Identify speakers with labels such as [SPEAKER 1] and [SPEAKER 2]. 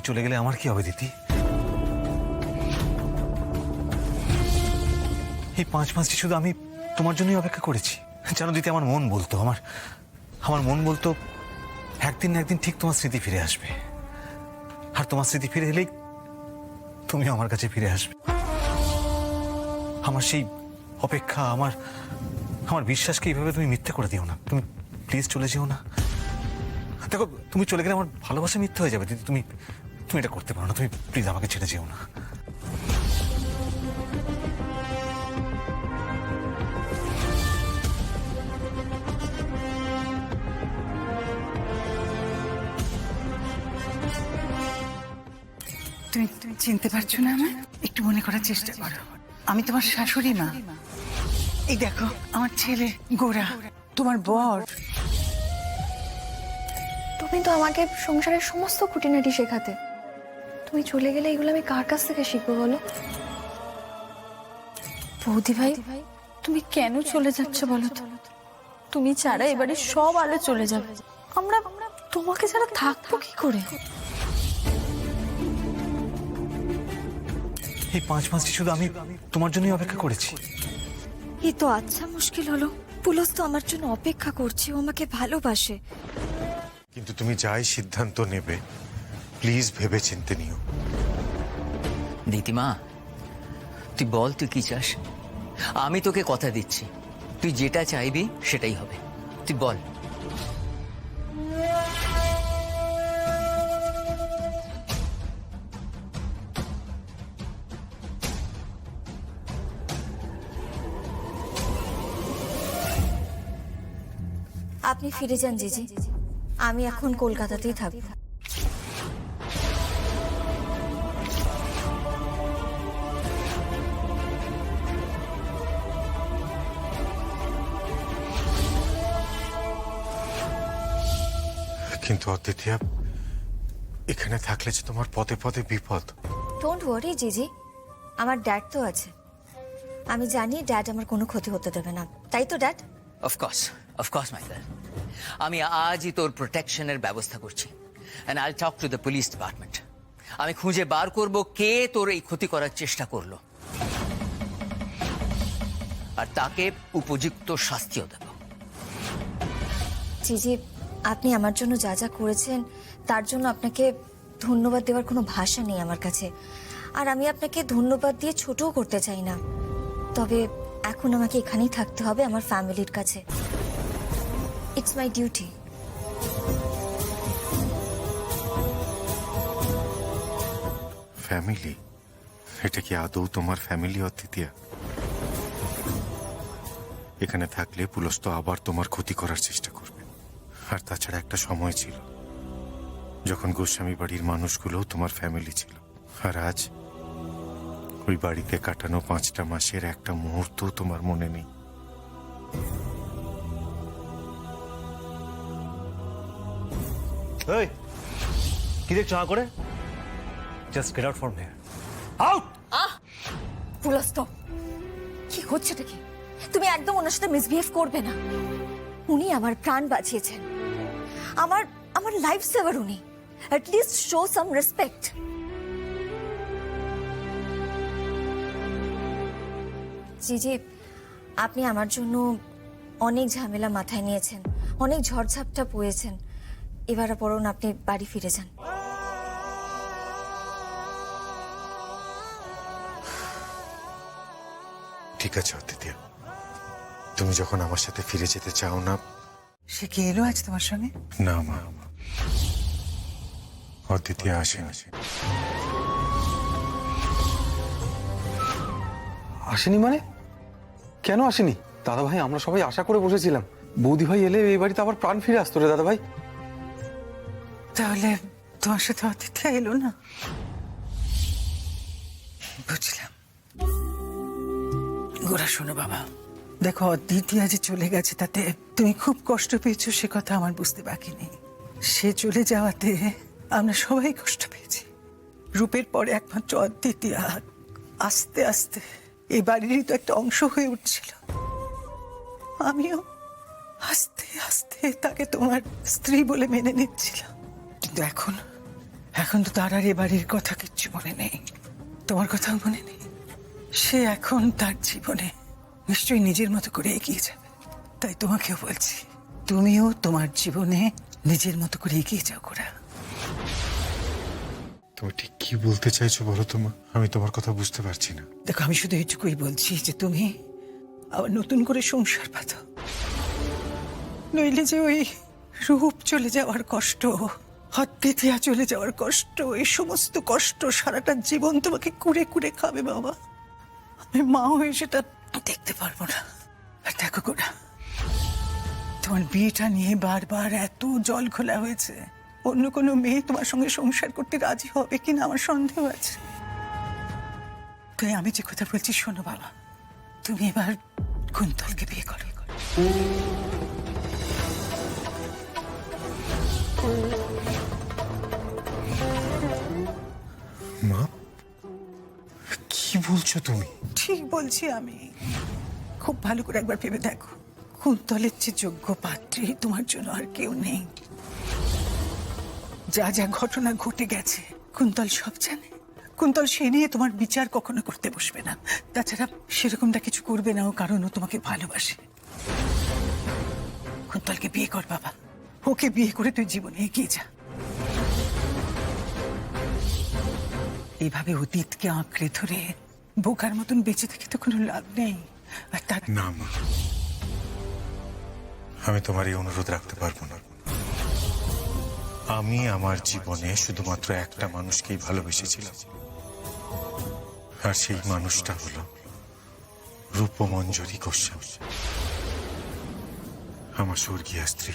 [SPEAKER 1] তুমি চলে গেলে আমার কি হবে দিদি? এই 5 মাস শুধু আমি তোমার জন্যই অপেক্ষা করেছি। জানো দিদি, আমার মন বলতো আমার মন বলতো একদিন না একদিন ঠিক তোমার স্মৃতি ফিরে আসবে, আর তোমার স্মৃতি ফিরে এলেই তুমি আমার কাছে ফিরে আসবে। আমার সেই অপেক্ষা, আমার বিশ্বাসকে এইভাবে তুমি মিথ্যে করে দিও না। তুমি প্লিজ চলে যেও না। দেখো, তুমি চলে গেলে আমার ভালোবাসা মিথ্যে হয়ে যাবে দিদি। তুমি এটা করতে পারো না। তুমি প্লিজ আমাকে ছেড়ে যেও না।
[SPEAKER 2] তুমি চিনতে পারছো না আমায়? একটু মনে করার চেষ্টা করো। আমি তোমার শাশুড়ি মা। এই দেখো আমার ছেলে গোরা, তোমার বর।
[SPEAKER 3] তুমি তো আমাকে সংসারের সমস্ত খুঁটিনাটি শেখাতে। তুমি চলে গেলে এগুলো আমি কার কাছ থেকে শিখবো বলো? বৌদি ভাই, তুমি কেন চলে যাচ্ছ বলো তো? তুমি ছাড়া এবারে সব আলো চলে যাবে। আমরা তোমাকে ছাড়া থাকবো কি করে?
[SPEAKER 1] এই 5 মাস শুধু আমি তোমার জন্যই অপেক্ষা করেছি।
[SPEAKER 4] এই তো আচ্ছা মুশকিল হলো। পুলিশ তো আমার জন্য অপেক্ষা করছে, ও আমাকে ভালোবাসে।
[SPEAKER 5] কিন্তু তুমি যাই সিদ্ধান্ত নেবে প্লিজ ভেবে চিন্তে নিও।
[SPEAKER 6] দিদিমা, তুই বল তুই কি চাস? আমি তোকে কথা দিচ্ছি, তুই যেটা চাইবি সেটাই হবে। তুই বল।
[SPEAKER 4] আপনি ফিরে যান জিজি, আমি এখন কলকাতাতেই থাকবো।
[SPEAKER 5] কিন্তু অদ্বিতীয়া, এখানে থাকলে যে তোমার পদে পদে বিপদ।
[SPEAKER 4] ডোন্ট ওয়ারি জিজি, আমার ড্যাড তো আছে। আমি জানি ড্যাড আমার কোনো ক্ষতি হতে দেবে না, তাই তো ড্যাড?
[SPEAKER 6] Of course my girl. আমি আজই তোর প্রোটেকশনের ব্যবস্থা করছি। অ্যান্ড আইল talk to the police department. আমি খুঁজে বার করব কে তোর এই ক্ষতি করার চেষ্টা করলো, আর তাকে উপযুক্ত শাস্তিও দেব।
[SPEAKER 4] জিজি, আপনি আমার জন্য যা যা করেছেন তার জন্য আপনাকে ধন্যবাদ দেওয়ার কোনো ভাষা নেই আমার কাছে। আর আমি আপনাকে ধন্যবাদ দিয়ে ছোটও করতে চাই না, তবে এখন আমাকে এখানেই থাকতে হবে আমার ফ্যামিলির কাছে। It's my duty.
[SPEAKER 5] ফ্যামিলি? এটা কি আদৌ তোমার ফ্যামিলি অদ্বিতীয়া? এখানে থাকলে পুলিশ তো আবার তোমার ক্ষতি করার চেষ্টা করবে। আর তাছাড়া একটা সময় ছিল যখন গোস্বামী বাড়ির মানুষগুলো তোমার ফ্যামিলি ছিল, আর আজ ওই বাড়িতে কাটানো 5টা মাসের একটা মুহূর্ত তোমার মনে নেই।
[SPEAKER 1] এই কি দেখছো না করে? Just get out from here. Out!
[SPEAKER 4] Police তো কি হচ্ছেটা কি? তুমি একদম ওনার সাথে মিসবিহেভ করবে না। উনি আমার প্রাণ বাঁচিয়েছেন, আমার আমার লাইফ সেভার উনি। At least show some respect. জিজি, আপনি আমার জন্য অনেক ঝামেলা মাথায় নিয়েছেন, অনেক ঝড়ঝাপটা বয়েছেন। এবার বরং আপনি বাড়ি ফিরে যান।
[SPEAKER 5] ঠিক আছে অদ্বিতীয়া, তুমি যখন আমার সাথে ফিরে যেতে চাও না।
[SPEAKER 2] সে কি এলো আজ তোমার সঙ্গে?
[SPEAKER 5] না মা, অদ্বিতীয়া আসেনি।
[SPEAKER 7] আসেনি মানে? কেন আসেনি? দাদা ভাই, আমরা সবাই আশা করে বসেছিলাম বৌদি ভাই এলে এই বাড়িতে আবার প্রাণ ফিরে আসতো রে দাদা ভাই।
[SPEAKER 2] তাহলে তোমার সাথে অতিথি এলো না? বুঝলাম। গোরা, শোনো বাবা, দেখো অদিতি আজ চলে গেছে, তাতে তুমি খুব কষ্ট পেয়েছো সে কথা আমার বুঝতে বাকি নেই। সে চলে যাওয়াতে আমরা সবাই কষ্ট পেয়েছি। রূপের পরে একমাত্র অদিতি আস্তে আস্তে এই বাড়িরই তো একটা অংশ হয়ে উঠছিল। আমিও আস্তে আস্তে তাকে তোমার স্ত্রী বলে মেনে নিচ্ছিলাম, কিন্তু এখন তো তার আর এ বাড়ির কথা কিচ্ছু মনে নেই, তোমার কথাও মনে নেই। সে এখন তার জীবনে নিশ্চয়ই নিজের মতো করে এগিয়ে যাবে। তাই তোমাকেও বলছি, তুমিও তোমার জীবনে নিজের মতো করে এগিয়ে যাও গোরা।
[SPEAKER 5] তুমি ঠিক কি বলতে চাইছো বলো তো মা? আমি তোমার কথা বুঝতে পারছি না।
[SPEAKER 2] দেখো, আমি শুধু এইটুকুই বলছি যে তুমি আবার নতুন করে সংসার পাতো, নইলে যে ওই রূপ চলে যাওয়ার কষ্ট, হত্যা চলে যাওয়ার কষ্ট, এই সমস্ত কষ্ট সারাটা জীবন তোমাকে কুড়ে কুড়ে খাবে বাবা। আমি মা হয়ে সেটা দেখতে পারবো না। আর দেখো গোরা, তোমার বিয়েটা নিয়ে বারবার এত জল খোলা হয়েছে, অন্য কোনো মেয়ে তোমার সঙ্গে সংসার করতে রাজি হবে কিনা আমার সন্দেহ আছে। তাই আমি যে কথা বলছি শোনো বাবা, তুমি এবার কুন্তলকে বিয়ে করো।
[SPEAKER 5] মা, কি বলছো তুমি?
[SPEAKER 2] ঠিক বলছি আমি। খুব ভালো করে একবার ভেবে দেখো, কুন্তলের চেয়ে যোগ্য পাত্রী তোমার জন্য আর কেউ নেই। যা যা ঘটনা ঘটে গেছে কুন্তল সব জানে। কুন্তল সে নিয়ে তোমার বিচার কখনো করতে বসবে না। তাছাড়া সেরকমটা কিছু করবে না, ও কারণ ও তোমাকে ভালোবাসে। কুন্তলকে বিয়ে কর বাবা, ওকে বিয়ে করে তুই জীবনে এগিয়ে যা। এইভাবে অতীতকে আঁকড়ে ধরে বোকার মতন বেঁচে থেকে তো কোনো লাভ নেই। আর তার
[SPEAKER 5] না মা, আমি তোমার এই অনুরোধ রাখতে পারবো না। আমি আমার জীবনে শুধুমাত্র একটা মানুষকেই ভালোবেসেছিলাম, আর সেই মানুষটা হলো রূপমঞ্জরি গোস্বামী, আমার স্বর্গীয় স্ত্রী।